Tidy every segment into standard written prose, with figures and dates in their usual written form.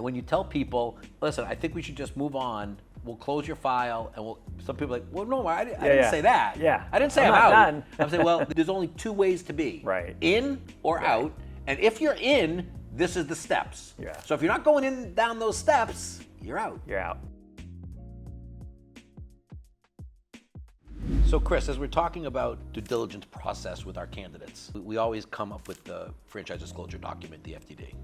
And when you tell people, listen, I think we should just move on, we'll close your file, and some people are like, well, no, I didn't say that. Yeah. I didn't say I'm out. I'm saying, well, there's only two ways to be. Right. In or out. And if you're in, this is the steps. Yeah. So if you're not going in down those steps, you're out. You're out. So Chris, as we're talking about due diligence process with our candidates, we always come up with the franchise disclosure document, the FDD.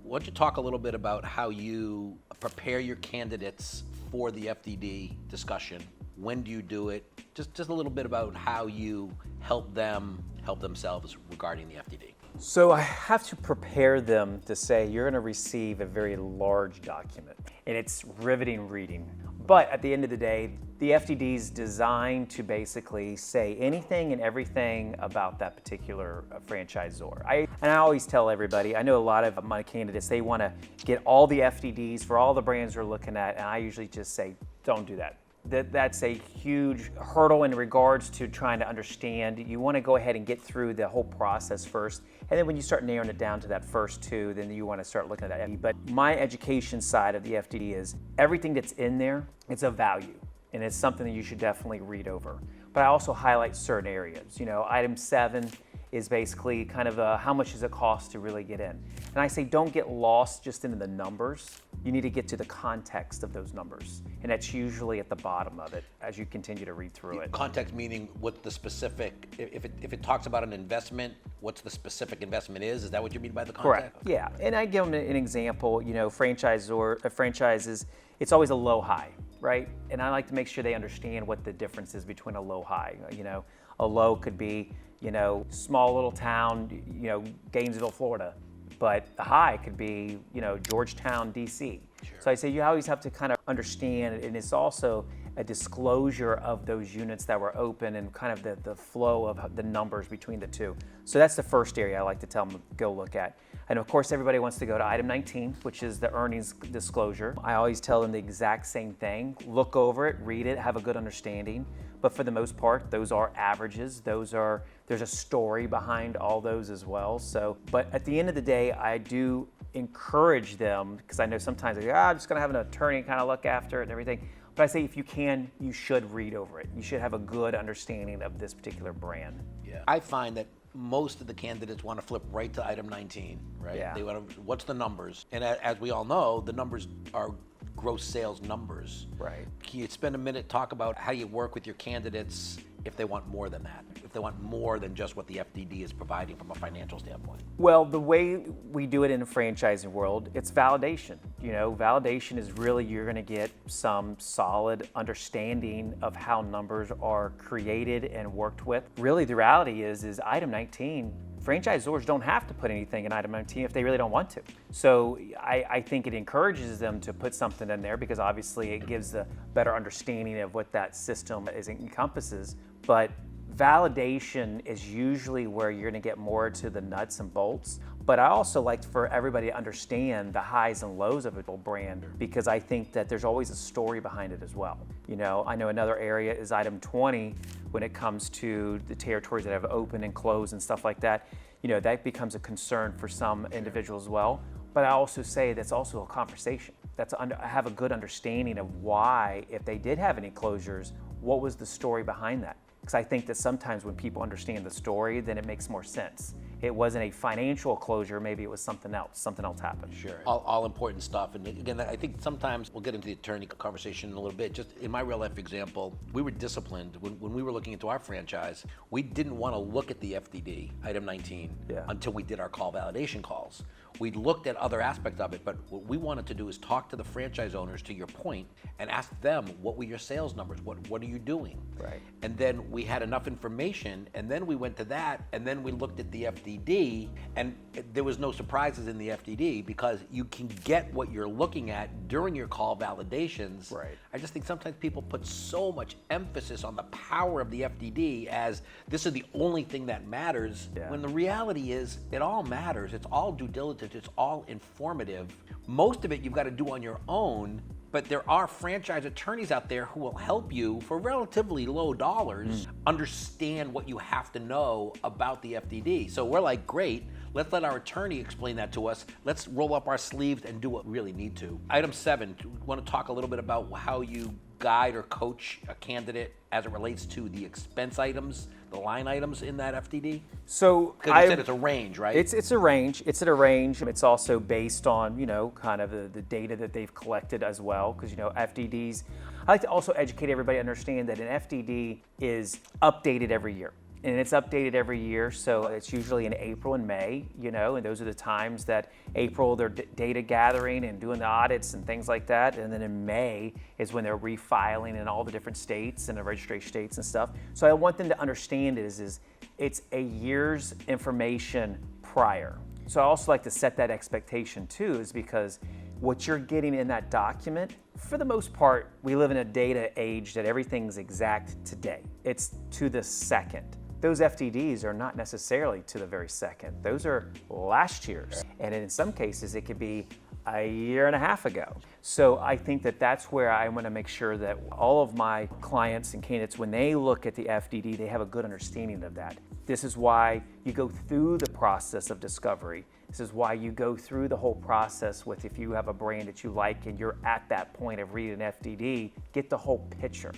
Why don't you talk a little bit about how you prepare your candidates for the FDD discussion? When do you do it? Just a little bit about how you help them help themselves regarding the FDD. So I have to prepare them to say you're going to receive a very large document, and it's riveting reading. But at the end of the day, the FDD is designed to basically say anything and everything about that particular franchisor. And I always tell everybody, I know a lot of my candidates, they want to get all the FDDs for all the brands they're looking at, and I usually just say, don't do that. That's a huge hurdle in regards to trying to understand. You want to go ahead and get through the whole process first, and then when you start narrowing it down to that first two, then you want to start looking at that. But my education side of the FDD is everything that's in there, it's of value, and it's something that you should definitely read over. But I also highlight certain areas. You know, item 7 is basically kind of how much does it cost to really get in. And I say don't get lost just into the numbers. You need to get to the context of those numbers. And that's usually at the bottom of it as you continue to read through it. Context meaning what the specific, if it talks about an investment, what's the specific investment is? Is that what you mean by the context? Correct, yeah. And I give them an example, you know, franchises, it's always a low-high, right? And I like to make sure they understand what the difference is between a low-high. You know, a low could be, you know, small little town, you know, Gainesville, Florida. But the high could be, you know, Georgetown, DC. Sure. So I say you always have to kind of understand, and it's also a disclosure of those units that were open and kind of the flow of the numbers between the two. So that's the first area I like to tell them to go look at. And of course, everybody wants to go to item 19, which is the earnings disclosure. I always tell them the exact same thing. Look over it, read it, have a good understanding. But for the most part, those are averages. There's a story behind all those as well. So, but at the end of the day, I do encourage them, because I know sometimes they go, I'm just gonna have an attorney kind of look after it and everything. But I say if you can, you should read over it. You should have a good understanding of this particular brand. Yeah. I find that most of the candidates want to flip right to item 19, right? Yeah. They want to, what's the numbers? And as we all know, the numbers are gross sales numbers. Right. Can you spend a minute talk about how you work with your candidates if they want more than that? If they want more than just what the FDD is providing from a financial standpoint? Well, the way we do it in the franchising world, it's validation. You know, validation is really you're going to get some solid understanding of how numbers are created and worked with. Really, the reality is item 19, franchisors don't have to put anything in item 19 if they really don't want to. So I think it encourages them to put something in there because obviously it gives a better understanding of what that system encompasses. But validation is usually where you're going to get more to the nuts and bolts. But I also like for everybody to understand the highs and lows of a brand because I think that there's always a story behind it as well. You know, I know another area is item 20 when it comes to the territories that have opened and closed and stuff like that. You know, that becomes a concern for some individuals as well. But I also say that's also a conversation. I have a good understanding of why, if they did have any closures, what was the story behind that? Because I think that sometimes when people understand the story, then it makes more sense. It wasn't a financial closure, maybe it was something else happened. Sure, all important stuff. And again, I think sometimes we'll get into the attorney conversation in a little bit. Just in my real life example, we were disciplined. When we were looking into our franchise, we didn't want to look at the FDD, item 19, until we did our call validation calls. We looked at other aspects of it, but what we wanted to do is talk to the franchise owners, to your point, and ask them, what were your sales numbers? What are you doing? Right. And then we had enough information, and then we went to that, and then we looked at the FDD, and there was no surprises in the FDD because you can get what you're looking at during your call validations. Right. I just think sometimes people put so much emphasis on the power of the FDD as this is the only thing that matters, when the reality is it all matters. It's all due diligence. It's all informative. Most of it you've got to do on your own, But there are franchise attorneys out there who will help you for relatively low dollars understand what you have to know about the FDD. So we're like, great, let's let our attorney explain that to us. Let's roll up our sleeves and do what we really need to. Item 7, want to talk a little bit about how you guide or coach a candidate as it relates to the expense items, the line items in that FDD? So Because you said it's a range, right? It's a range. It's at a range. It's also based on, kind of the data that they've collected as well. Because, FDDs, I like to also educate everybody to understand that an FDD is updated every year. And it's updated every year, so it's usually in April and May, and those are the times that April they're data gathering and doing the audits and things like that, and then in May is when they're refiling in all the different states and the registration states and stuff. So I want them to understand is it's a year's information prior. So I also like to set that expectation too, is because what you're getting in that document, for the most part, we live in a data age that everything's exact today. It's to the second. Those FDDs are not necessarily to the very second. Those are last year's. And in some cases, it could be a year and a half ago. So I think that that's where I want to make sure that all of my clients and candidates, when they look at the FDD, they have a good understanding of that. This is why you go through the process of discovery. This is why you go through the whole process with, if you have a brand that you like and you're at that point of reading an FDD, get the whole picture.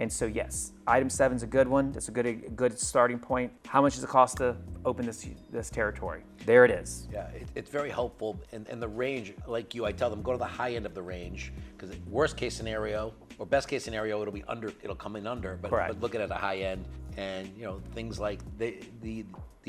And so yes, item 7 is a good one. It's a good starting point. How much does it cost to open this territory? There it is. Yeah, it's very helpful. And the range, like you, I tell them, go to the high end of the range, because worst case scenario or best case scenario, it'll come in under, but look at it at the high end. And things like the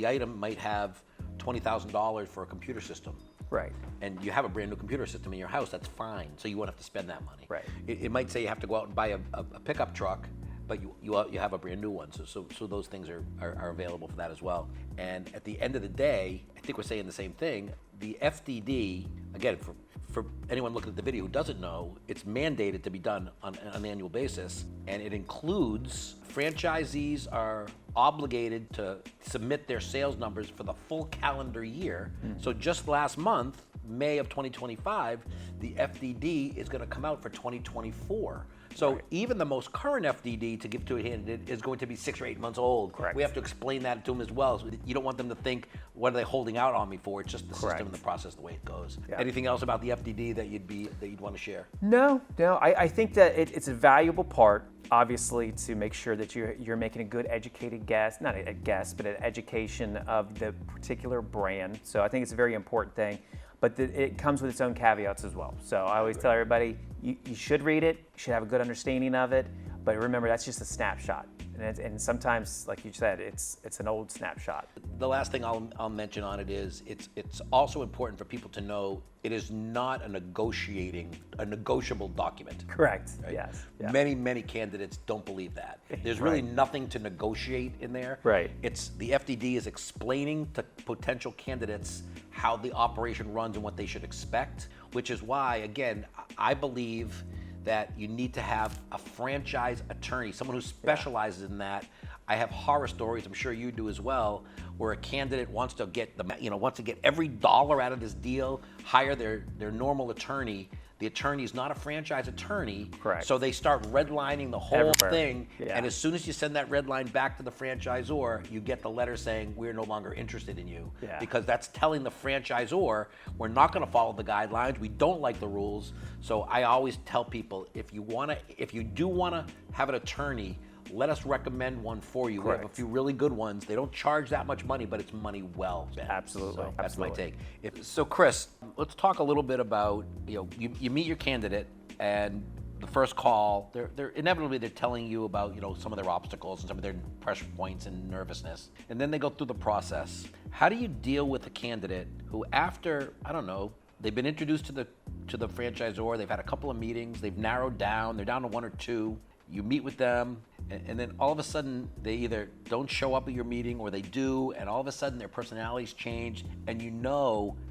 item might have $20,000 for a computer system. Right. And you have a brand new computer system in your house, that's fine. So you won't have to spend that money. Right. It might say you have to go out and buy a pickup truck, but you have a brand new one. So those things are available for that as well. And at the end of the day, I think we're saying the same thing. The FDD, again, for anyone looking at the video who doesn't know, it's mandated to be done on an annual basis, and it includes franchisees are obligated to submit their sales numbers for the full calendar year. So just last month, May of 2025, the FDD is going to come out for 2024. So even the most current FDD to give to a candidate is going to be 6 or 8 months old. Correct. We have to explain that to them as well. So you don't want them to think, what are they holding out on me for? It's just the system and the process, the way it goes. Yeah. Anything else about the FDD that you'd want to share? No. I think that it's a valuable part, obviously, to make sure that you're making a good educated guess, not a guess, but an education of the particular brand. So I think it's a very important thing. But it comes with its own caveats as well. So I always tell everybody, you should read it, you should have a good understanding of it, but remember, that's just a snapshot. And sometimes, like you said, it's an old snapshot. The last thing I'll mention on it is, it's also important for people to know it is not a negotiable document. Correct, right? Yes. Yeah. Many candidates don't believe that. There's really nothing to negotiate in there. Right. It's the FDD is explaining to potential candidates how the operation runs and what they should expect, which is why, again, I believe that you need to have a franchise attorney, someone who specializes in that. I have horror stories, I'm sure you do as well, where a candidate wants to get every dollar out of this deal, hire their normal attorney. The attorney is not a franchise attorney. Correct. So they start redlining the whole thing. Yeah. And as soon as you send that red line back to the franchisor, you get the letter saying, we're no longer interested in you. Yeah. Because that's telling the franchisor, we're not going to follow the guidelines. We don't like the rules. So I always tell people, if you do want to have an attorney, let us recommend one for you. Correct. We have a few really good ones. They don't charge that much money, but it's money well spent. Absolutely. So that's my Absolutely. take. So Chris, let's talk a little bit about, you meet your candidate, and the first call, they're inevitably telling you about, some of their obstacles and some of their pressure points and nervousness. And then they go through the process. How do you deal with a candidate who, after, they've been introduced to the franchisor, they've had a couple of meetings, they've narrowed down, they're down to 1 or 2, you meet with them, and then all of a sudden they either don't show up at your meeting or they do, and all of a sudden their personalities change, and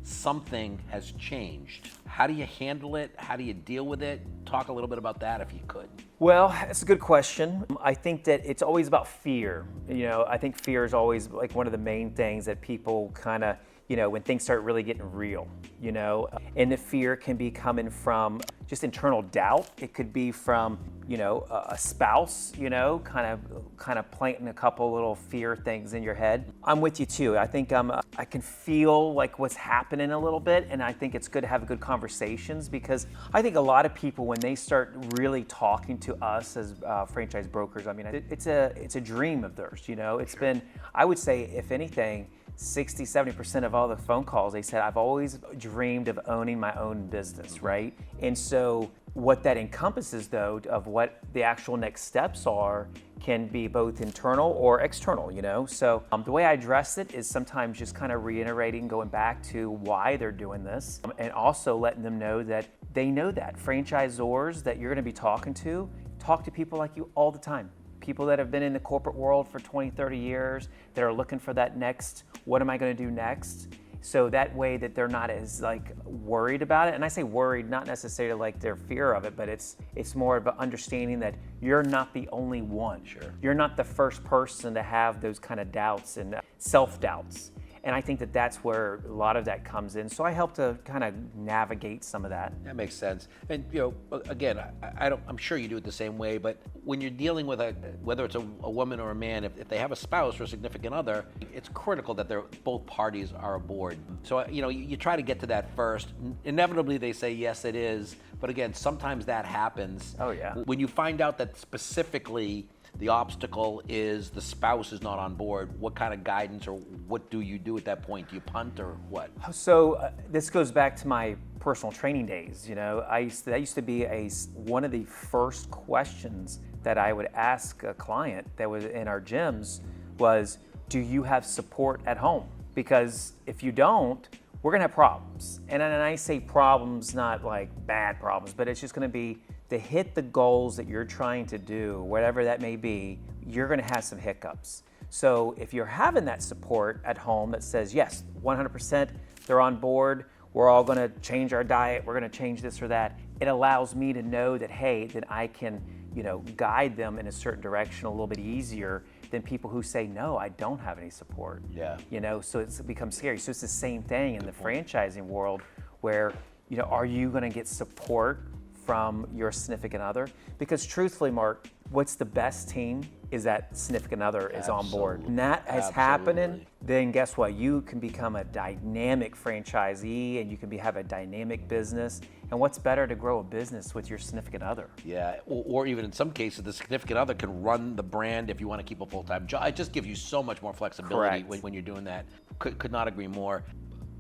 something has changed. How do you handle it? How do you deal with it? Talk a little bit about that if you could. Well, it's a good question. I think that it's always about fear. I think fear is always like one of the main things that people kind of, when things start really getting real, And the fear can be coming from just internal doubt. It could be from, a spouse, kind of planting a couple little fear things in your head. I'm with you too. I think I can feel like what's happening a little bit, and I think it's good to have good conversations, because I think a lot of people, when they start really talking to us as franchise brokers, I mean, it's a dream of theirs. It's been, I would say, if anything, 60-70% of all the phone calls, they said, I've always dreamed of owning my own business, right? And so what that encompasses, though, of what the actual next steps are, can be both internal or external, So the way I address it is sometimes just kind of reiterating, going back to why they're doing this, and also letting them know that they know that. Franchisors that you're going to be talking to, talk to people like you all the time. People that have been in the corporate world for 20, 30 years, that are looking for that next, what am I going to do next? So that way that they're not as worried about it. And I say worried, not necessarily like their fear of it, but it's more of an understanding that you're not the only one. Sure. You're not the first person to have those kind of doubts and self-doubts. And I think that that's where a lot of that comes in. So I help to kind of navigate some of that. That makes sense. And again, I'm sure you do it the same way. But when you're dealing with whether it's a woman or a man, if they have a spouse or a significant other, it's critical that both parties are aboard. So you try to get to that first. Inevitably, they say yes, it is. But again, sometimes that happens. Oh yeah. When you find out that specifically the obstacle is the spouse is not on board, what kind of guidance or what do you do at that point? Do you punt or what? So this goes back to my personal training days. That used to be one of the first questions that I would ask a client that was in our gyms was, do you have support at home? Because if you don't, we're gonna have problems. And I say problems, not like bad problems, but it's just gonna be to hit the goals that you're trying to do, whatever that may be, you're gonna have some hiccups. So if you're having that support at home that says, yes, 100%, they're on board, we're all gonna change our diet, we're gonna change this or that, it allows me to know that, hey, that I can, guide them in a certain direction a little bit easier than people who say, no, I don't have any support. Yeah. So it becomes scary. So it's the same thing in the franchising world where, are you gonna get support from your significant other? Because truthfully, Mark, what's the best team is that significant other is on board. And that is happening, then guess what? You can become a dynamic franchisee and you can have a dynamic business. And what's better to grow a business with your significant other? Yeah, or even in some cases, the significant other can run the brand if you want to keep a full-time job. It just gives you so much more flexibility when you're doing that. Could not agree more.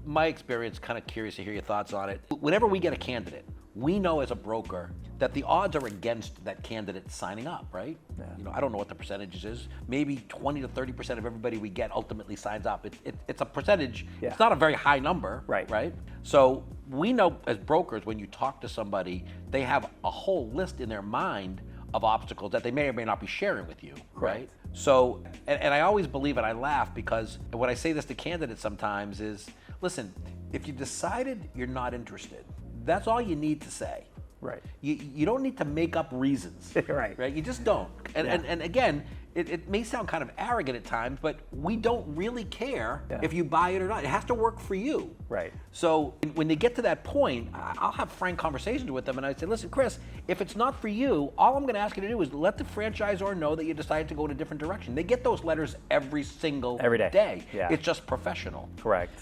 My experience, kind of curious to hear your thoughts on it. Whenever we get a candidate, we know as a broker that the odds are against that candidate signing up, right? Yeah. I don't know what the percentage is. Maybe 20 to 30% of everybody we get ultimately signs up. It's a percentage. Yeah. It's not a very high number, right? So we know as brokers, when you talk to somebody, they have a whole list in their mind of obstacles that they may or may not be sharing with you, right? So, and I always believe, and I laugh because when I say this to candidates sometimes is, listen, if you decided you're not interested, that's all you need to say. Right. You don't need to make up reasons. Right. You just don't. And again, it may sound kind of arrogant at times, but we don't really care if you buy it or not. It has to work for you. Right. So when they get to that point, I'll have frank conversations with them and I say, listen, Chris, if it's not for you, all I'm going to ask you to do is let the franchisor know that you decided to go in a different direction. They get those letters every day. Yeah. It's just professional. Correct.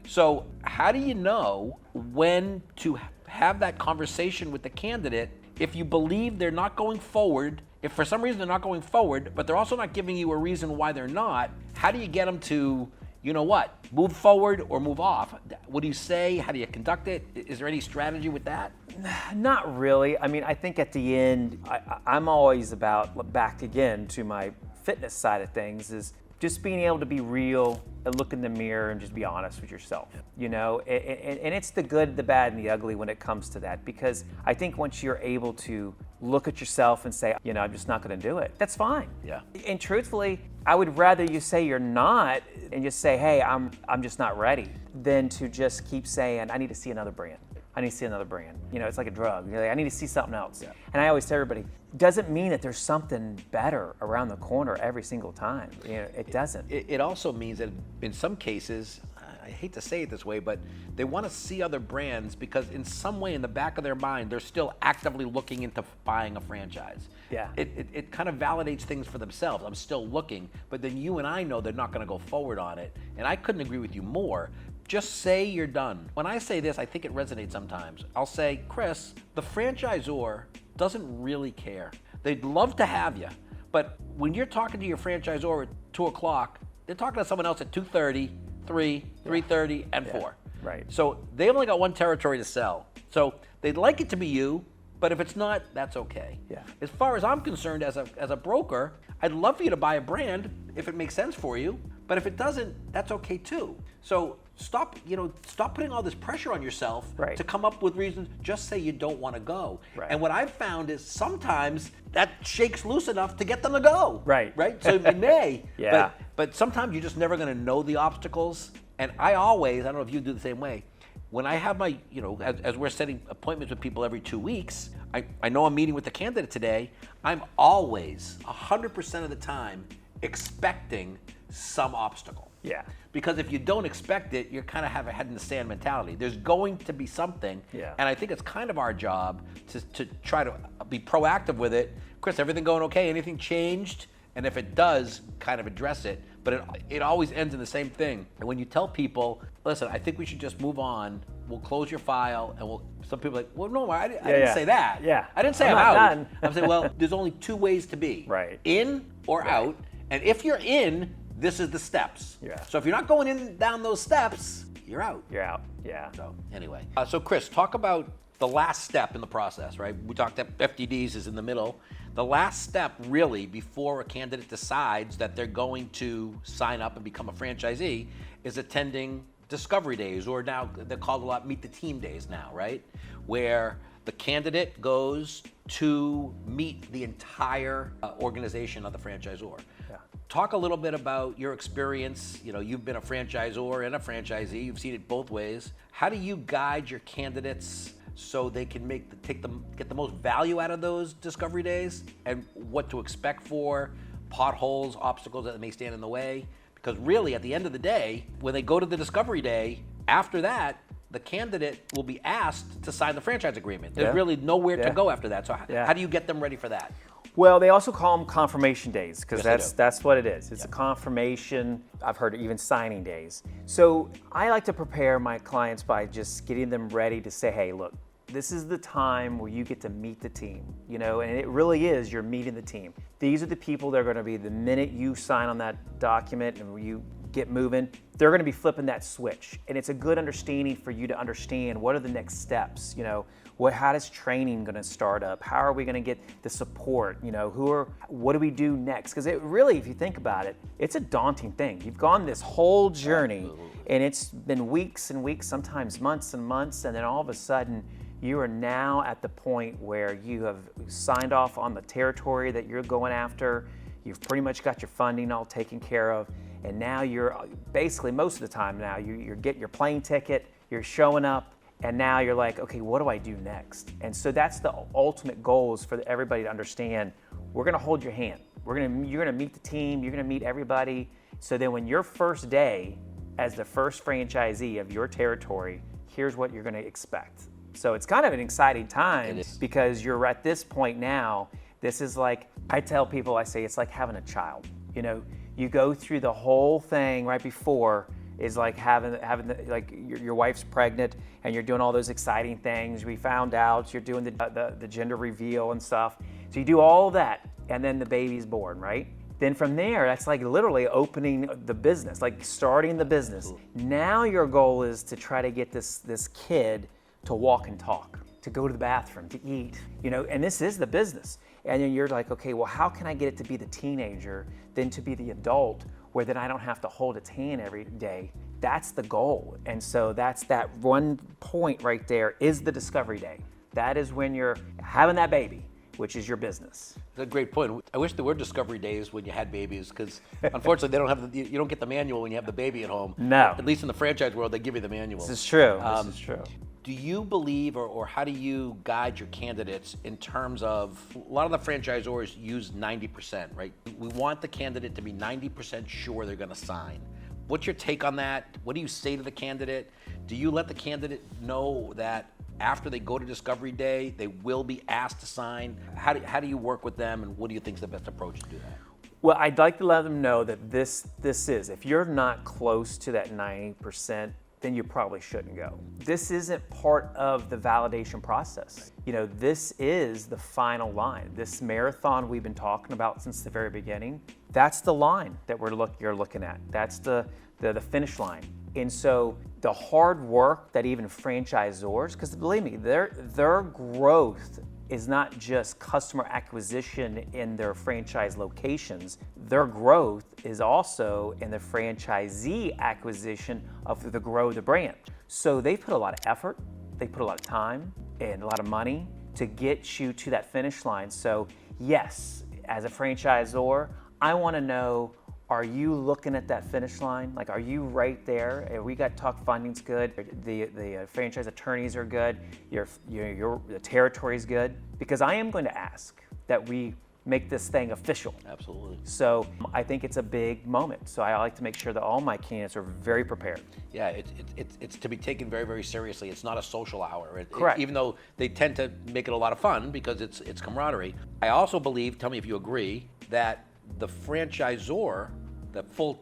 So how do you know when to have that conversation with the candidate if you believe they're not going forward? If for some reason they're not going forward, but they're also not giving you a reason why they're not, how do you get them to, move forward or move off? What do you say? How do you conduct it? Is there any strategy with that? Not really. I mean, I think at the end, I'm always about, back again to my fitness side of things, is just being able to be real and look in the mirror and just be honest with yourself, and it's the good, the bad, and the ugly when it comes to that, because I think once you're able to look at yourself and say, I'm just not going to do it, that's fine. Yeah. And truthfully, I would rather you say you're not and just say, hey, I'm just not ready, than to just keep saying, I need to see another brand. I need to see another brand. It's like a drug. I need to see something else. Yeah. And I always tell everybody, doesn't mean that there's something better around the corner every single time. It doesn't. It also means that in some cases, I hate to say it this way, but they want to see other brands because in some way in the back of their mind, they're still actively looking into buying a franchise. Yeah. It kind of validates things for themselves. I'm still looking, but then you and I know they're not going to go forward on it. And I couldn't agree with you more. Just say you're done. When I say this, I think it resonates sometimes. I'll say, Chris, the franchisor doesn't really care. They'd love to have you, but when you're talking to your franchisor at 2 o'clock, they're talking to someone else at 2:30, 3, 3:30, and 4. Right. So they only got one territory to sell. So they'd like it to be you, but if it's not, that's okay. Yeah. As far as I'm concerned, as a broker, I'd love for you to buy a brand if it makes sense for you, but if it doesn't, that's okay too. So stop putting all this pressure on yourself Right. to come up with reasons. Just say you don't want to go. Right. And what I've found is sometimes that shakes loose enough to get them to go. Right. Right. So it may. Yeah. But sometimes you're just never going to know the obstacles. And I don't know if you do the same way. When I have my, as we're setting appointments with people every 2 weeks, I know I'm meeting with the candidate today. I'm always 100% of the time expecting some obstacle. Yeah. Because if you don't expect it, you kind of have a head in the sand mentality. There's going to be something. Yeah. And I think it's kind of our job to try to be proactive with it. Chris, everything going okay? Anything changed? And if it does, kind of address it. But it always ends in the same thing. And when you tell people, listen, I think we should just move on. We'll close your file, and some people are like, well, no, I didn't say that. Yeah. I didn't say I'm I'm not out. done. I'm saying, well, there's only 2 ways to be. Right. In or out. And if you're in, this is the steps. Yeah. So if you're not going down those steps, you're out. You're out. Yeah. So anyway, so Chris, talk about the last step in the process, right? We talked that FDDs is in the middle. The last step really before a candidate decides that they're going to sign up and become a franchisee is attending discovery days, or now they're called a lot meet the team days now, right? Where the candidate goes to meet the entire organization of the franchisor. Yeah. Talk a little bit about your experience. You've been a franchisor and a franchisee. You've seen it both ways. How do you guide your candidates so they can get the most value out of those discovery days, and what to expect for potholes, obstacles that may stand in the way? Because really, at the end of the day, when they go to the discovery day, after that, the candidate will be asked to sign the franchise agreement. There's really nowhere to go after that. So how do you get them ready for that? Well, they also call them confirmation days because Yes, that's what it is. It's a confirmation. I've heard even signing days. So I like to prepare my clients by just getting them ready to say, hey, look, this is the time where you get to meet the team, and it really is, you're meeting the team. These are the people that are going to be, the minute you sign on that document and you get moving, they're going to be flipping that switch. And it's a good understanding for you to understand what are the next steps, how does training going to start up? How are we going to get the support? What do we do next? Because it really, if you think about it, it's a daunting thing. You've gone this whole journey and it's been weeks and weeks, sometimes months and months, and then all of a sudden you are now at the point where you have signed off on the territory that you're going after. You've pretty much got your funding all taken care of. And now you're basically, most of the time now, you get your plane ticket, you're showing up, and now you're like, okay, what do I do next? And so that's the ultimate goal, is for everybody to understand, we're gonna hold your hand. You're gonna meet the team, you're gonna meet everybody. So then when your first day as the first franchisee of your territory, here's what you're gonna expect. So it's kind of an exciting time because you're at this point now. This is like, I tell people, I say it's like having a child. You go through the whole thing right before is like having like your wife's pregnant and you're doing all those exciting things. We found out you're doing the gender reveal and stuff. So you do all that and then the baby's born, right? Then from there, that's like literally opening the business, like starting the business. Now your goal is to try to get this kid to walk and talk, to go to the bathroom, to eat, and this is the business. And then you're like, okay, well, how can I get it to be the teenager, then to be the adult, where then I don't have to hold its hand every day? That's the goal. And so that's that one point right there is the discovery day. That is when you're having that baby, which is your business. That's a great point. I wish there were discovery days when you had babies, because unfortunately they don't have you don't get the manual when you have the baby at home. No. At least in the franchise world, they give you the manual. This is true. This is true. Do you believe, or how do you guide your candidates in terms of, a lot of the franchisors use 90%, right? We want the candidate to be 90% sure they're going to sign. What's your take on that? What do you say to the candidate? Do you let the candidate know that after they go to Discovery Day, they will be asked to sign? How do you work with them, and what do you think is the best approach to do that? Well, I'd like to let them know that this is, if you're not close to that 90%, then you probably shouldn't go. This isn't part of the validation process. You know, this is the final line. This marathon we've been talking about since the very beginning, that's the line that you're looking at. That's the finish line. And so the hard work that even franchisors, because believe me, their growth is not just customer acquisition in their franchise locations. Their growth is also in the franchisee acquisition of the grow the brand. So they put a lot of effort, they put a lot of time and a lot of money to get you to that finish line. So yes, as a franchisor, I want to know, are you looking at that finish line? Like, are you right there? We got talk funding's good. The franchise attorneys are good. The territory's good. Because I am going to ask that we make this thing official. Absolutely. So I think it's a big moment. So I like to make sure that all my candidates are very prepared. Yeah, it's to be taken very, very seriously. It's not a social hour. Correct. Even though they tend to make it a lot of fun because it's camaraderie. I also believe, tell me if you agree, that the franchisor,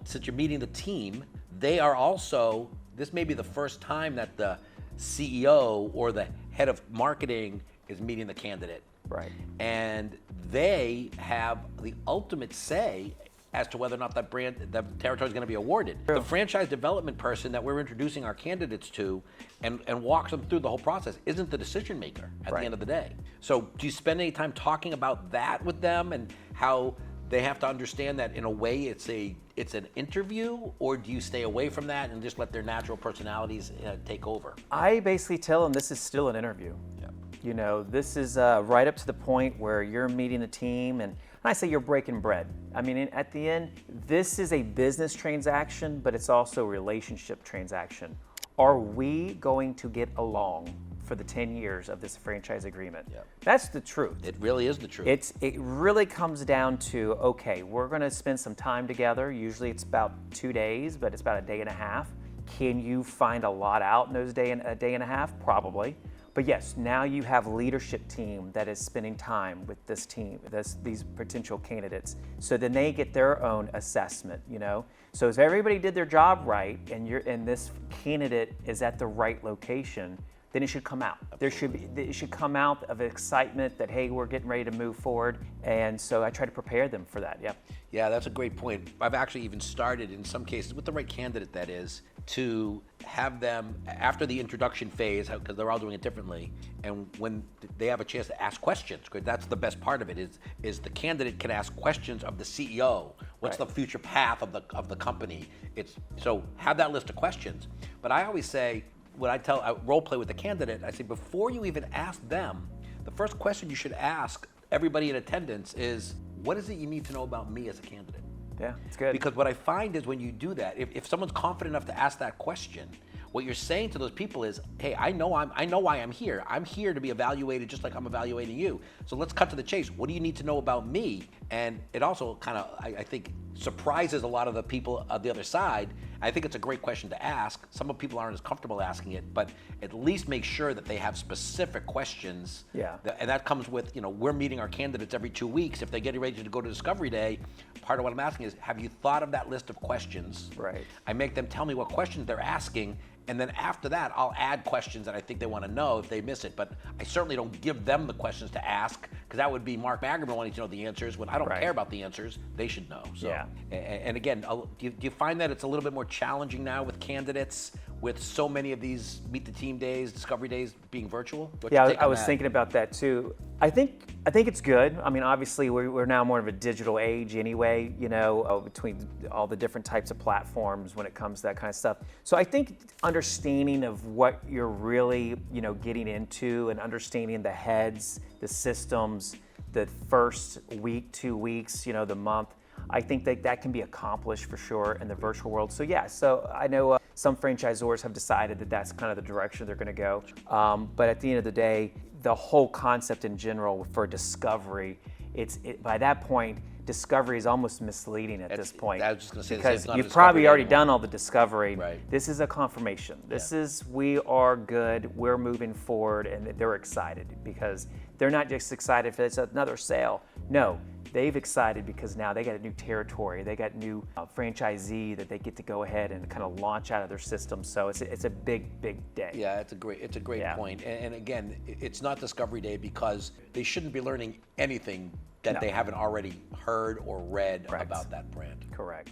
since you're meeting the team, they are also, this may be the first time that the CEO or the head of marketing is meeting the candidate. Right. And they have the ultimate say as to whether or not that territory is going to be awarded. True. The franchise development person that we're introducing our candidates to and walks them through the whole process isn't the decision maker at the end of the day. So do you spend any time talking about that with them and how they have to understand that in a way it's an interview, or do you stay away from that and just let their natural personalities take over? I basically tell them this is still an interview. Yeah. You know, this is right up to the point where you're meeting the team, and I say you're breaking bread. I mean, at the end, this is a business transaction, but it's also a relationship transaction. Are we going to get along for the 10 years of this franchise agreement? Yeah. That's the truth. It really is the truth. It really comes down to, okay, we're going to spend some time together. Usually it's about 2 days, but it's about a day and a half. Can you find a lot out in those a day and a half? Probably. But yes, now you have a leadership team that is spending time with this team, these potential candidates. So then they get their own assessment, you know? So if everybody did their job right and this candidate is at the right location, then it should come out. It should come out of excitement that, hey, we're getting ready to move forward. And so I try to prepare them for that, Yeah, that's a great point. I've actually even started, in some cases, with the right candidate that is, to have them, after the introduction phase, because they're all doing it differently, and when they have a chance to ask questions, because that's the best part of it, is the candidate can ask questions of the CEO. What's the future path of the company? So have that list of questions. But I always say, when I role play with the candidate, I say, before you even ask them, the first question you should ask everybody in attendance is, what is it you need to know about me as a candidate? Yeah, it's good. Because what I find is when you do that, if someone's confident enough to ask that question, what you're saying to those people is, hey, I know why I'm here. I'm here to be evaluated just like I'm evaluating you. So let's cut to the chase. What do you need to know about me? And it also kind of, I think, surprises a lot of the people on the other side. I think it's a great question to ask. Some people aren't as comfortable asking it, but at least make sure that they have specific questions. Yeah. And that comes with, we're meeting our candidates every 2 weeks. If they're getting ready to go to Discovery Day, part of what I'm asking is, have you thought of that list of questions? Right. I make them tell me what questions they're asking, and then after that, I'll add questions that I think they want to know if they miss it. But I certainly don't give them the questions to ask, because that would be Mark Magerman wanting to know the answers. When I don't care about the answers, they should know. So, Yeah. And again, do you find that it's a little bit more challenging now with candidates, with so many of these Meet the Team days, Discovery days being virtual? I was thinking about that too. I think it's good. I mean, obviously we're now more of a digital age anyway, between all the different types of platforms when it comes to that kind of stuff. So I think understanding of what you're really, getting into, and understanding the heads, the systems, the first week, 2 weeks, the month, I think that can be accomplished for sure in the virtual world. So yeah, so I know some franchisors have decided that that's kind of the direction they're going to go. But at the end of the day, the whole concept in general for discovery, by that point, discovery is almost misleading at this point. I was just gonna say the same, because it's not a you've probably discovery already anymore. done all the discovery. Right. This is a confirmation. This is, we are good, we're moving forward, and they're excited because they're not just excited if it's another sale. No, they've excited because now they got a new territory, they got new franchisee that they get to go ahead and kind of launch out of their system. So it's a big day. Yeah, it's a great Yeah. point. And again, it's not Discovery Day because they shouldn't be learning anything that No. they haven't already heard or read Correct. about that brand. Correct.